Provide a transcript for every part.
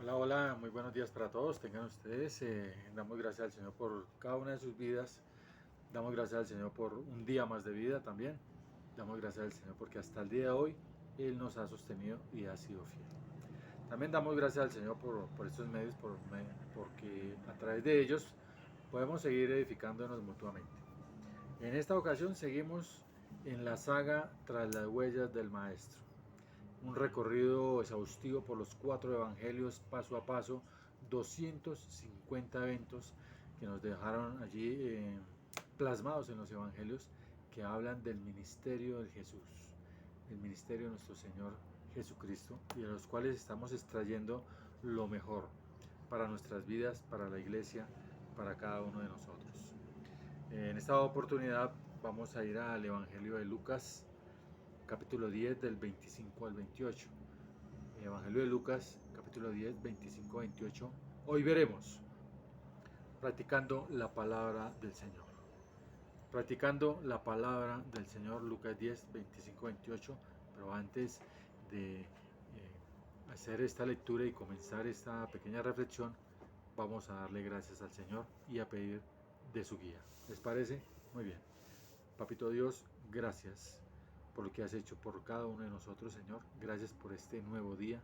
Hola, hola, muy buenos días para todos. Tengan ustedes. Damos gracias al Señor por cada una de sus vidas. Damos gracias al Señor por un día más de vida también. Damos gracias al Señor porque hasta el día de hoy Él nos ha sostenido y ha sido fiel. También damos gracias al Señor por estos medios, porque a través de ellos podemos seguir edificándonos mutuamente. En esta ocasión seguimos en la saga Tras las huellas del Maestro, un recorrido exhaustivo por los 4 evangelios paso a paso, 250 eventos que nos dejaron allí plasmados en los evangelios que hablan del ministerio de Jesús, el ministerio de nuestro Señor Jesucristo, y de los cuales estamos extrayendo lo mejor para nuestras vidas, para la iglesia, para cada uno de nosotros. En esta oportunidad vamos a ir al Evangelio de Lucas, capítulo 10 del 25 al 28. Evangelio de Lucas, capítulo 10, 25-28. Hoy veremos practicando la palabra del Señor. Practicando la palabra del Señor, Lucas 10, 25-28. Pero antes de hacer esta lectura y comenzar esta pequeña reflexión, vamos a darle gracias al Señor y a pedir de su guía. ¿Les parece? Muy bien. Papito Dios, gracias por lo que has hecho por cada uno de nosotros, Señor. Gracias por este nuevo día.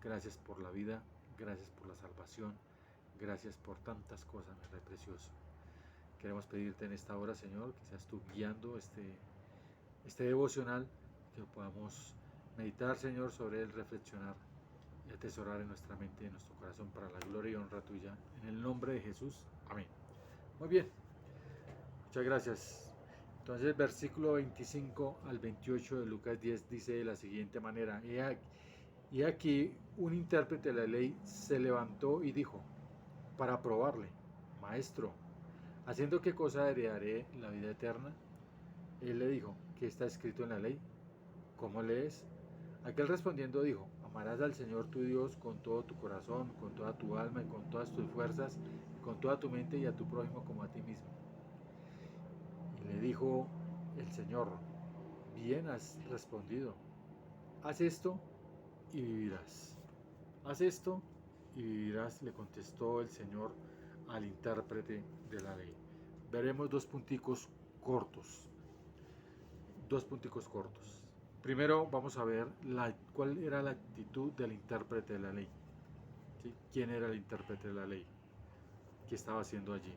Gracias por la vida. Gracias por la salvación. Gracias por tantas cosas, mi Rey precioso. Queremos pedirte en esta hora, Señor, que seas tú guiando este devocional, que podamos meditar, Señor, sobre él, reflexionar y atesorar en nuestra mente y en nuestro corazón para la gloria y honra tuya. En el nombre de Jesús. Amén. Muy bien. Muchas gracias. Entonces, versículo 25 al 28 de Lucas 10 dice de la siguiente manera: y aquí un intérprete de la ley se levantó y dijo, para probarle, Maestro, ¿haciendo qué cosa heredaré la vida eterna? Él le dijo, ¿qué está escrito en la ley? ¿Cómo lees? Aquel respondiendo dijo, amarás al Señor tu Dios con todo tu corazón, con toda tu alma y con todas tus fuerzas, y con toda tu mente, y a tu prójimo como a ti mismo. Y le dijo el Señor, bien has respondido, haz esto y vivirás. Haz esto y vivirás, le contestó el Señor al intérprete de la ley. Veremos dos punticos cortos. Dos punticos cortos. Primero vamos a ver cuál era la actitud del intérprete de la ley. ¿Sí? ¿Quién era el intérprete de la ley? ¿Qué estaba haciendo allí?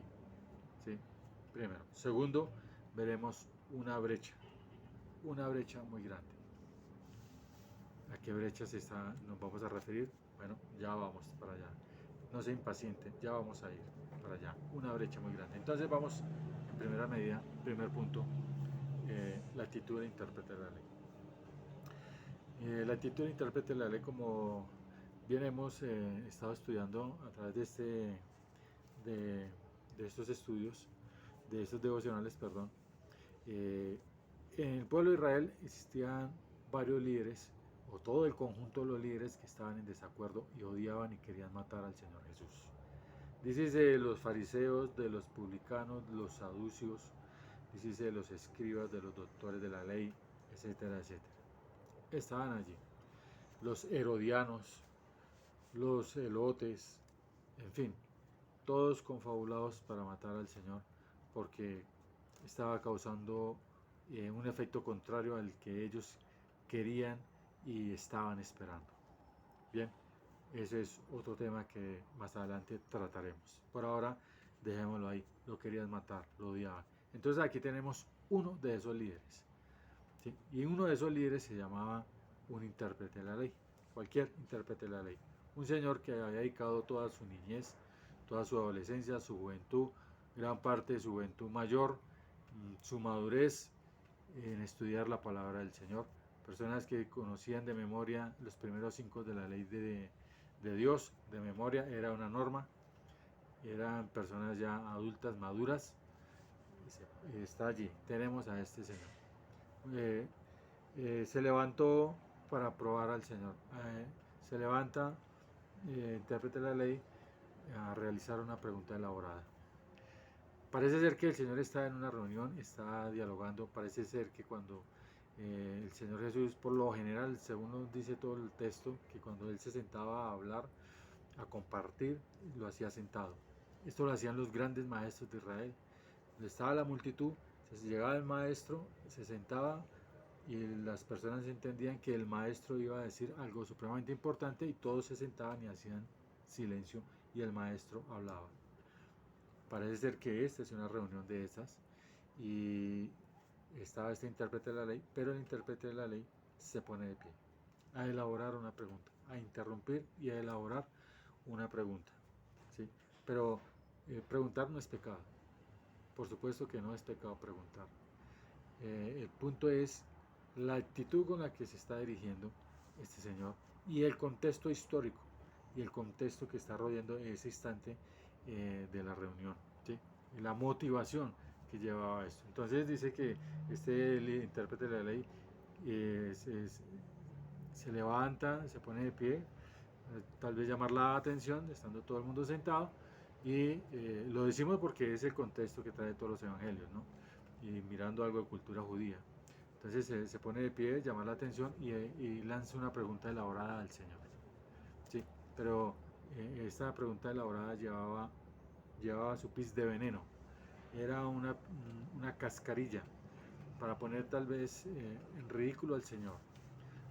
¿Sí? Primero. Segundo, veremos una brecha muy grande. ¿A qué brechas nos vamos a referir? Bueno, ya vamos para allá. No sea impaciente, ya vamos a ir para allá. Una brecha muy grande. Entonces vamos, en primera medida, primer punto, la actitud del intérprete de la ley. La actitud del intérprete de la ley, como bien hemos estado estudiando a través de, de estos estudios, de estos devocionales, perdón, eh, en el pueblo de Israel existían varios líderes, o todo el conjunto de los líderes que estaban en desacuerdo y odiaban y querían matar al Señor Jesús. Dice de los fariseos, de los publicanos, los saducios, dice de los escribas, de los doctores de la ley, etcétera, etcétera. Estaban allí. Los herodianos, los elotes, en fin, todos confabulados para matar al Señor, porque estaba causando un efecto contrario al que ellos querían y estaban esperando. Bien, ese es otro tema que más adelante trataremos. Por ahora, dejémoslo ahí. Lo querían matar, lo odiaban. Entonces aquí tenemos uno de esos líderes. ¿Sí? Y uno de esos líderes se llamaba un intérprete de la ley. Cualquier intérprete de la ley. Un señor que había dedicado toda su niñez, toda su adolescencia, su juventud, gran parte de su juventud mayor, su madurez en estudiar la palabra del Señor. Personas que conocían de memoria los primeros 5 de la ley de Dios, de memoria, era una norma. Eran personas ya adultas, maduras. Está allí, tenemos a este Señor. Eh, se levantó para probar al Señor. Se levanta, intérprete de la ley, a realizar una pregunta elaborada. Parece ser que el Señor está en una reunión, está dialogando. Parece ser que cuando el Señor Jesús, por lo general, según nos dice todo el texto, que cuando Él se sentaba a hablar, a compartir, lo hacía sentado. Esto lo hacían los grandes maestros de Israel. Donde estaba la multitud, se llegaba el maestro, se sentaba y las personas entendían que el maestro iba a decir algo supremamente importante y todos se sentaban y hacían silencio y el maestro hablaba. Parece ser que esta es una reunión de esas y estaba este intérprete de la ley, pero el intérprete de la ley se pone de pie a elaborar una pregunta, a interrumpir y a elaborar una pregunta. ¿Sí? Pero preguntar no es pecado. Por supuesto que no es pecado preguntar. El punto es la actitud con la que se está dirigiendo este señor y el contexto histórico y el contexto que está rodeando ese instante de la reunión, ¿sí? Y la motivación que llevaba a esto. Entonces dice que este intérprete de la ley se levanta, se pone de pie, tal vez llamar la atención, estando todo el mundo sentado, y lo decimos porque es el contexto que trae todos los evangelios, ¿no? Y mirando algo de cultura judía. Entonces se pone de pie, llama la atención y lanza una pregunta elaborada al Señor. ¿Sí? Pero esta pregunta elaborada llevaba su pis de veneno. Era una cascarilla para poner tal vez en ridículo al Señor.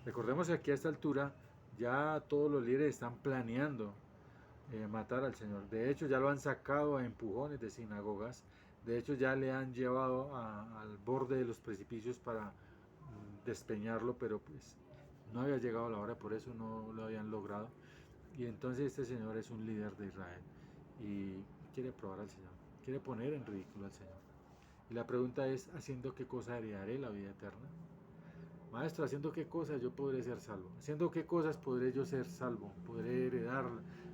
Recordemos que aquí a esta altura ya todos los líderes están planeando matar al Señor. De hecho ya lo han sacado a empujones de sinagogas. De hecho ya le han llevado al borde de los precipicios para despeñarlo, pero pues no había llegado la hora, por eso no lo habían logrado. Y entonces este señor es un líder de Israel y quiere probar al Señor, quiere poner en ridículo al Señor. Y la pregunta es, ¿haciendo qué cosa heredaré la vida eterna? Maestro, ¿haciendo qué cosas yo podré ser salvo? ¿Haciendo qué cosas podré yo ser salvo? ¿Podré heredar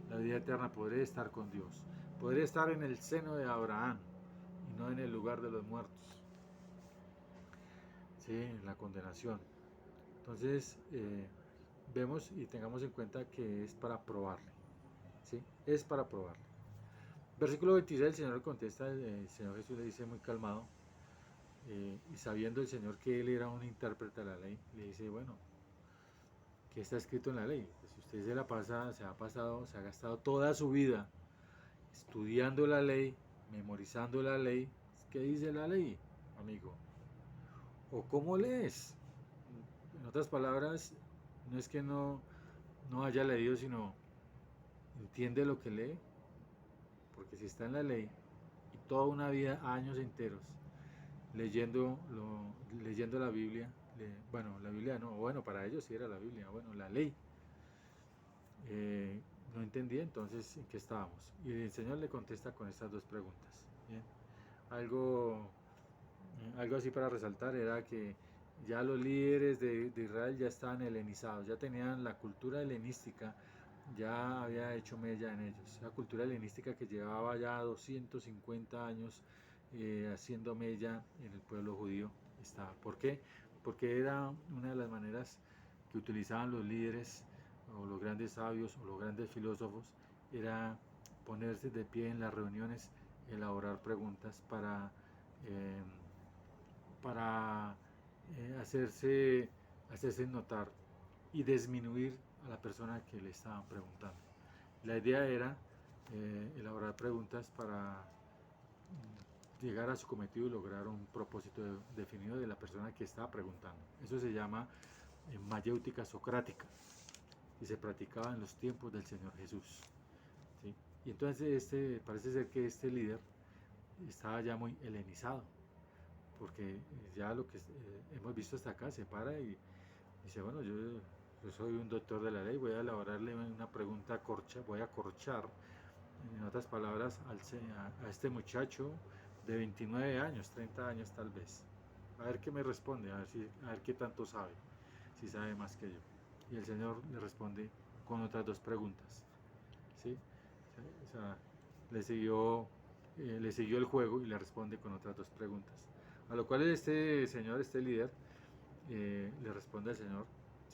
la vida eterna? ¿Podré estar con Dios? ¿Podré estar en el seno de Abraham y no en el lugar de los muertos? Sí, en la condenación. Entonces, vemos y tengamos en cuenta que es para probarle. ¿Sí? Es para probarle. Versículo 26, el Señor le contesta, el Señor Jesús le dice muy calmado, y sabiendo el Señor que él era un intérprete de la ley, le dice, bueno, ¿qué está escrito en la ley? Pues si usted se ha gastado toda su vida estudiando la ley, memorizando la ley, ¿qué dice la ley, amigo? ¿O cómo lees? En otras palabras, no es que no haya leído, sino entiende lo que lee, porque si está en la ley y toda una vida, años enteros, leyendo la Biblia, bueno, la Biblia no, bueno, para ellos sí era la Biblia, bueno, la ley, no entendía entonces en qué estábamos. Y el Señor le contesta con estas dos preguntas. ¿Bien? Algo así para resaltar era que ya los líderes de Israel ya estaban helenizados, ya tenían la cultura helenística, ya había hecho mella en ellos. La cultura helenística que llevaba ya 250 años haciendo mella en el pueblo judío estaba. ¿Por qué? Porque era una de las maneras que utilizaban los líderes o los grandes sabios o los grandes filósofos, era ponerse de pie en las reuniones, elaborar preguntas eh, para hacerse notar y disminuir a la persona que le estaban preguntando. La idea era elaborar preguntas para llegar a su cometido y lograr un propósito definido de la persona que estaba preguntando. Eso se llama mayéutica socrática y se practicaba en los tiempos del Señor Jesús. ¿Sí? Y entonces parece ser que este líder estaba ya muy helenizado, porque ya lo que hemos visto hasta acá se para y dice, bueno, yo soy un doctor de la ley, voy a elaborarle una pregunta corcha, voy a corchar, en otras palabras, a este muchacho de 29 años, 30 años tal vez. A ver qué me responde, a ver qué tanto sabe, si sabe más que yo. Y el Señor le responde con otras dos preguntas. ¿Sí? O sea, le siguió el juego y le responde con otras dos preguntas. A lo cual este señor, este líder, le responde al Señor,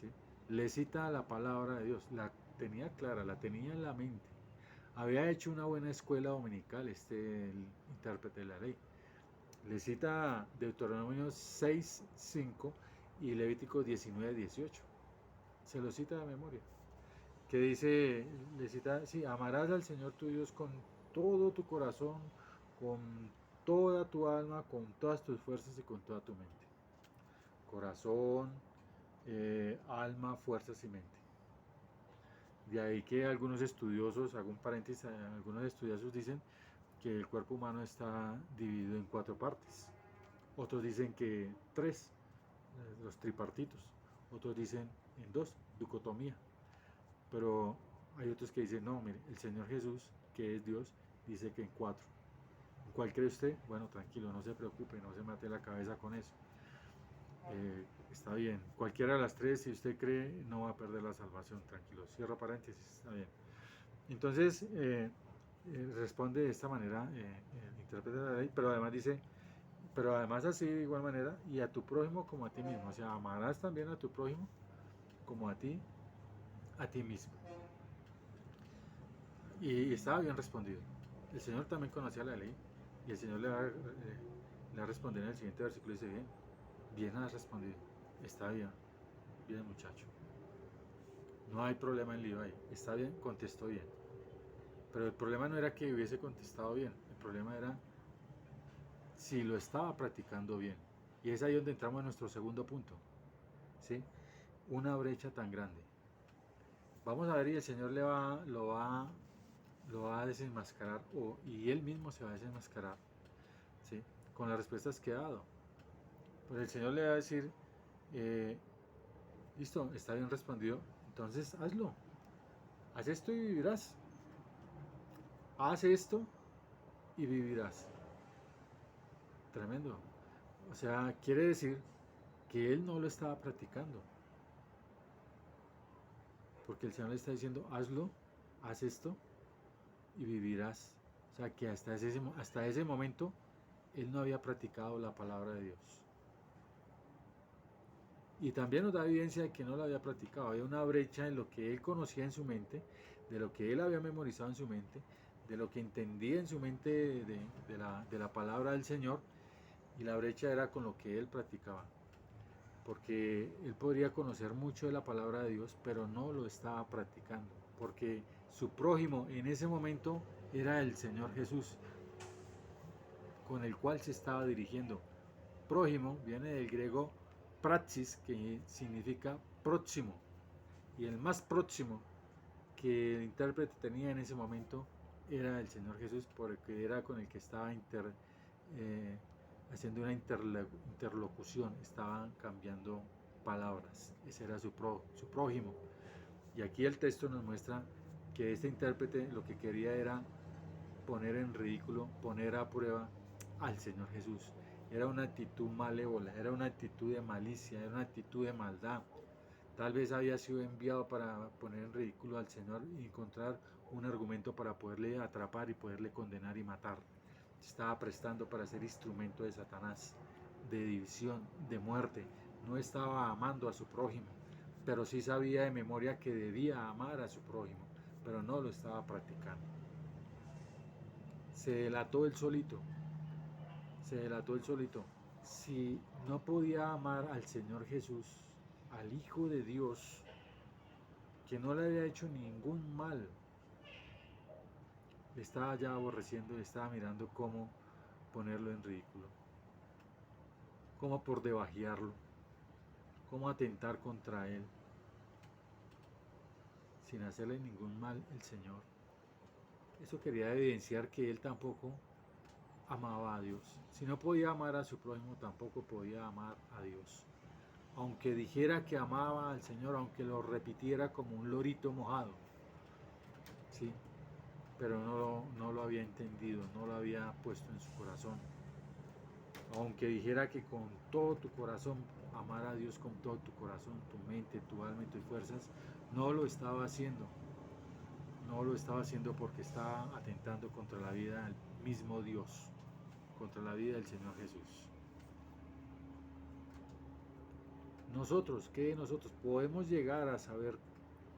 ¿sí? Le cita la palabra de Dios, la tenía clara, la tenía en la mente. Había hecho una buena escuela dominical, el intérprete de la ley. Le cita Deuteronomio 6:5 y Levítico 19:18. Se lo cita de memoria. que dice, le cita, sí, amarás al Señor tu Dios con todo tu corazón, con toda tu alma, con todas tus fuerzas y con toda tu mente. Corazón, alma, fuerzas y mente. De ahí que algunos estudiosos, hago un paréntesis, algunos estudiosos dicen que el cuerpo humano está dividido en 4 partes. Otros dicen que 3, los tripartitos. Otros dicen en 2, dicotomía. Pero hay otros que dicen, no, mire, el Señor Jesús, que es Dios, dice que en 4. ¿En cuál cree usted? Bueno, tranquilo, no se preocupe, no se mate la cabeza con eso. Está bien, cualquiera de las 3, si usted cree, no va a perder la salvación, tranquilo. Cierro paréntesis, está bien. Entonces, responde de esta manera, interpreta la ley, pero además dice, pero además así de igual manera, y a tu prójimo como a ti mismo. O sea, amarás también a tu prójimo como a ti mismo. Y estaba bien respondido. El Señor también conocía la ley, y el Señor le va a responder en el siguiente versículo, dice, bien has respondido, está bien muchacho. No hay problema en lío ahí, está bien, contestó bien. Pero el problema no era que hubiese contestado bien, el problema era si lo estaba practicando bien. Y es ahí donde entramos en nuestro segundo punto, ¿sí? Una brecha tan grande. Vamos a ver, y el Señor lo va a desenmascarar, y Él mismo se va a desenmascarar, ¿sí? Con las respuestas que ha dado. Pues el Señor le va a decir, listo, está bien respondido, entonces hazlo. Haz esto y vivirás. Haz esto y vivirás. Tremendo. O sea, quiere decir que él no lo estaba practicando. Porque el Señor le está diciendo, hazlo, haz esto y vivirás. O sea, que hasta ese momento él no había practicado la palabra de Dios. Y también nos da evidencia de que no lo había practicado. Había una brecha en lo que él conocía en su mente, de lo que él había memorizado en su mente, de lo que entendía en su mente de la palabra del Señor, y la brecha era con lo que él practicaba. Porque él podría conocer mucho de la palabra de Dios, pero no lo estaba practicando, porque su prójimo en ese momento era el Señor Jesús, con el cual se estaba dirigiendo. Prójimo viene del griego praxis, que significa próximo, y el más próximo que el intérprete tenía en ese momento era el Señor Jesús, porque era con el que estaba haciendo una interlocución, estaban cambiando palabras. Ese era su prójimo. Y aquí el texto nos muestra que este intérprete lo que quería era poner en ridículo, poner a prueba al Señor Jesús. Era una actitud malévola, era una actitud de malicia, era una actitud de maldad. Tal vez había sido enviado para poner en ridículo al Señor y encontrar un argumento para poderle atrapar y poderle condenar y matar. Se estaba prestando para ser instrumento de Satanás, de división, de muerte. No estaba amando a su prójimo, pero sí sabía de memoria que debía amar a su prójimo, pero no lo estaba practicando. Se delató él solito. Si no podía amar al Señor Jesús, al Hijo de Dios, que no le había hecho ningún mal, le estaba ya aborreciendo, le estaba mirando cómo ponerlo en ridículo, cómo por debajearlo, cómo atentar contra él, sin hacerle ningún mal el Señor. Eso quería evidenciar que él tampoco amaba a Dios. Si no podía amar a su prójimo, tampoco podía amar a Dios. Aunque dijera que amaba al Señor, aunque lo repitiera como un lorito mojado, ¿sí? Pero no lo había entendido, no lo había puesto en su corazón. Aunque dijera que con todo tu corazón, amar a Dios con todo tu corazón, tu mente, tu alma y tus fuerzas, no lo estaba haciendo. No lo estaba haciendo porque estaba atentando contra la vida del mismo Dios, contra la vida del Señor Jesús. Nosotros, ¿qué de nosotros? Podemos llegar a saber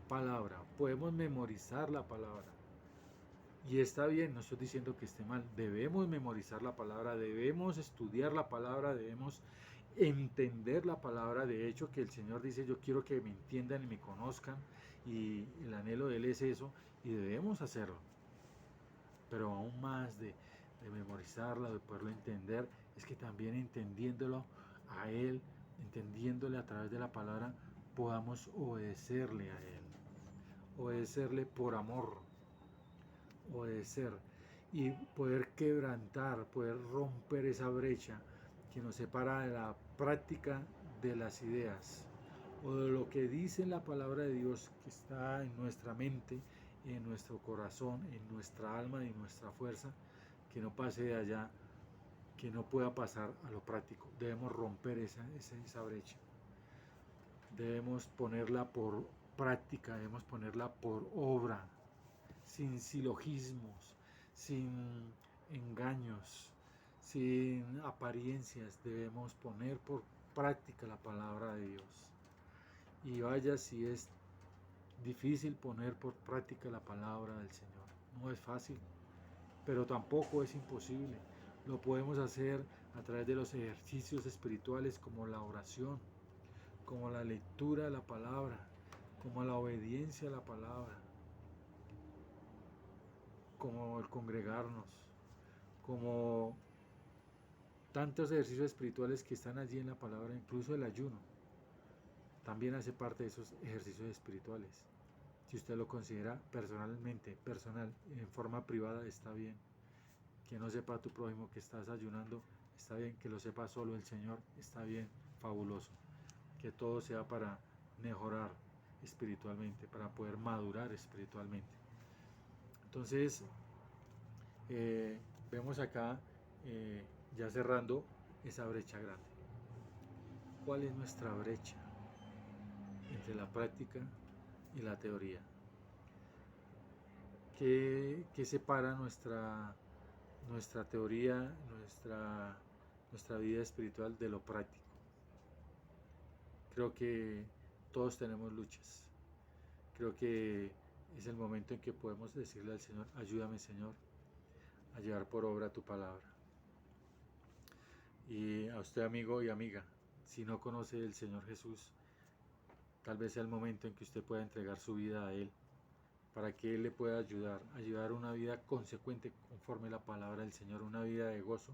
palabra, podemos memorizar la palabra. Y está bien, no estoy diciendo que esté mal, debemos memorizar la palabra, debemos estudiar la palabra, debemos entender la palabra. De hecho, que el Señor dice, yo quiero que me entiendan y me conozcan, y el anhelo de Él es eso, y debemos hacerlo. Pero aún más de memorizarla, de poderlo entender, es que también entendiéndolo a Él, entendiéndole a través de la palabra, podamos obedecerle a Él, obedecerle por amor, obedecer y poder quebrantar, poder romper esa brecha que nos separa de la práctica de las ideas o de lo que dice la palabra de Dios, que está en nuestra mente, en nuestro corazón, en nuestra alma y nuestra fuerza, que no pase de allá, que no pueda pasar a lo práctico. Debemos romper esa brecha, debemos ponerla por práctica, debemos ponerla por obra, sin silogismos, sin engaños, sin apariencias. Debemos poner por práctica la palabra de Dios. Y vaya si es difícil poner por práctica la palabra del Señor. No es fácil, pero tampoco es imposible. Lo podemos hacer a través de los ejercicios espirituales como la oración, como la lectura de la palabra, como la obediencia a la palabra, como el congregarnos, como tantos ejercicios espirituales que están allí en la palabra, incluso el ayuno, también hace parte de esos ejercicios espirituales. Si usted lo considera personalmente, personal, en forma privada, está bien. Que no sepa tu prójimo que estás ayunando, está bien. Que lo sepa solo el Señor, está bien, fabuloso. Que todo sea para mejorar espiritualmente, para poder madurar espiritualmente. Entonces, vemos acá, ya cerrando, esa brecha grande. ¿Cuál es nuestra brecha entre la práctica y la teoría? ¿Qué separa nuestra teoría, nuestra vida espiritual de lo práctico? Creo que todos tenemos luchas. Creo que es el momento en que podemos decirle al Señor, ayúdame, Señor, a llevar por obra tu palabra. Y a usted, amigo y amiga, si no conoce el Señor Jesús, tal vez sea el momento en que usted pueda entregar su vida a Él, para que Él le pueda ayudar a llevar una vida consecuente conforme la palabra del Señor, una vida de gozo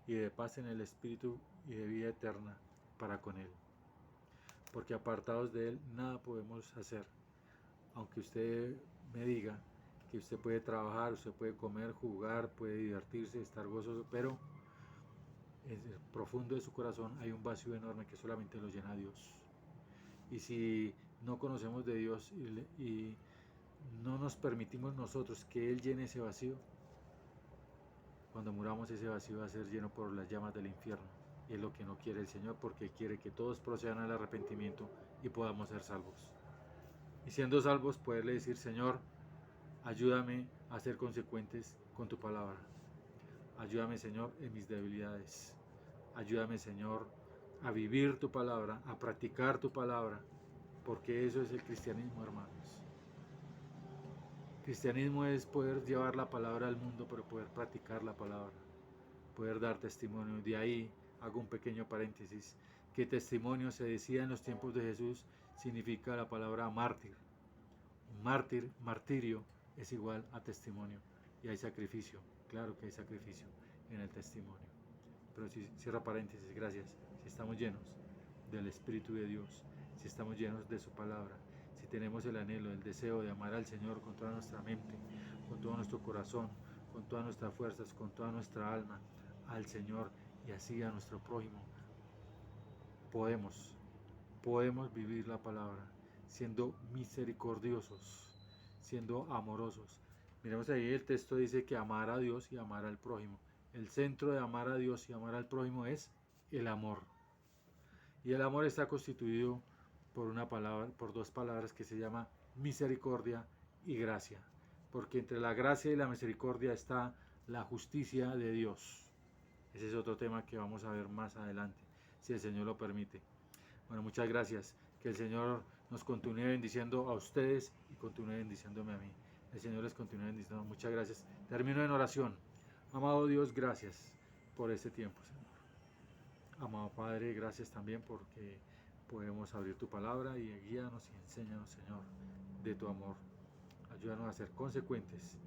y de paz en el Espíritu y de vida eterna para con Él. Porque apartados de Él nada podemos hacer. Aunque usted me diga que usted puede trabajar, usted puede comer, jugar, puede divertirse, estar gozoso, pero en el profundo de su corazón hay un vacío enorme que solamente lo llena Dios. Y si no conocemos de Dios y no nos permitimos nosotros que Él llene ese vacío, cuando muramos ese vacío va a ser lleno por las llamas del infierno. Y es lo que no quiere el Señor, porque quiere que todos procedan al arrepentimiento y podamos ser salvos. Y siendo salvos, poderle decir, Señor, ayúdame a ser consecuentes con tu palabra. Ayúdame, Señor, en mis debilidades. Ayúdame, Señor, a vivir tu palabra, a practicar tu palabra, porque eso es el cristianismo, hermanos. Cristianismo es poder llevar la palabra al mundo, pero poder practicar la palabra, poder dar testimonio. De ahí hago un pequeño paréntesis, que testimonio se decía en los tiempos de Jesús, significa la palabra mártir. Un mártir, martirio, es igual a testimonio. Y hay sacrificio, claro que hay sacrificio en el testimonio. Pero si cierra paréntesis, gracias. Si estamos llenos del Espíritu de Dios, si estamos llenos de su palabra, si tenemos el anhelo, el deseo de amar al Señor con toda nuestra mente, con todo nuestro corazón, con todas nuestras fuerzas, con toda nuestra alma, al Señor y así a nuestro prójimo, podemos vivir la palabra siendo misericordiosos, siendo amorosos. Miremos ahí, el texto dice que amar a Dios y amar al prójimo. El centro de amar a Dios y amar al prójimo es el amor. Y el amor está constituido por una palabra, por dos palabras que se llama misericordia y gracia. Porque entre la gracia y la misericordia está la justicia de Dios. Ese es otro tema que vamos a ver más adelante, si el Señor lo permite. Bueno, muchas gracias. Que el Señor nos continúe bendiciendo a ustedes y continúe bendiciéndome a mí. El Señor les continúe bendiciendo. Muchas gracias. Termino en oración. Amado Dios, gracias por este tiempo, Señor. Amado Padre, gracias también porque podemos abrir tu palabra y guíanos y enséñanos, Señor, de tu amor. Ayúdanos a ser consecuentes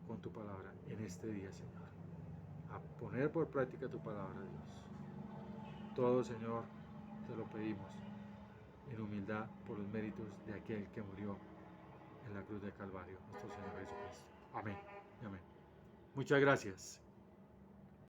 con tu palabra en este día, Señor. A poner por práctica tu palabra, Dios. Todo, Señor, te lo pedimos en humildad por los méritos de aquel que murió en la cruz del Calvario, nuestro Señor Jesucristo. Amén y amén. Muchas gracias.